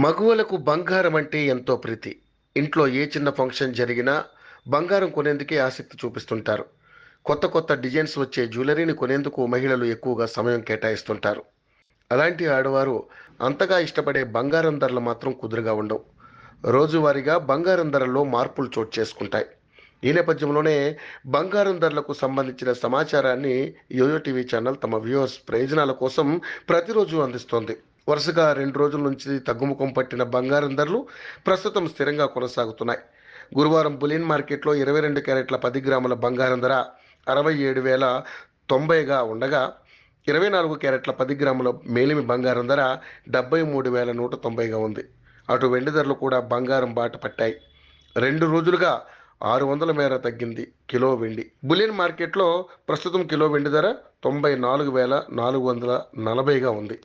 మగువలకు బంగారం అంటే ఎంతో ప్రీతి. ఇంట్లో ఏ చిన్న ఫంక్షన్ జరిగినా బంగారం కొనేందుకే ఆసక్తి చూపిస్తుంటారు. కొత్త కొత్త డిజైన్స్ వచ్చే జ్యువెలరీని కొనేందుకు మహిళలు ఎక్కువగా సమయం కేటాయిస్తుంటారు. అలాంటి ఆడవారు అంతగా ఇష్టపడే బంగారం ధరలు మాత్రం కుదురుగా ఉండవు. రోజువారీగా బంగారం ధరల్లో మార్పులు చోటు చేసుకుంటాయి. ఈ నేపథ్యంలోనే బంగారం ధరలకు సంబంధించిన సమాచారాన్ని యోయో టీవీ ఛానల్ తమ వ్యూవర్స్ ప్రయోజనాల కోసం ప్రతిరోజు అందిస్తోంది. వరుసగా 2 రోజుల నుంచి తగ్గుముఖం పట్టిన బంగారం ధరలు ప్రస్తుతం స్థిరంగా కొనసాగుతున్నాయి. గురువారం బులియన్ మార్కెట్లో 22 క్యారెట్ల 10 గ్రాముల బంగారం ధర 67,090గా ఉండగా, 24 క్యారెట్ల 10 గ్రాముల మేలిమి బంగారం ధర 73,190గా ఉంది. అటు వెండి ధరలు కూడా బంగారం బాట పట్టాయి. 2 రోజులుగా 600 మేర తగ్గింది కిలో వెండి. బులియన్ మార్కెట్లో ప్రస్తుతం కిలో వెండి ధర 94,440గా ఉంది.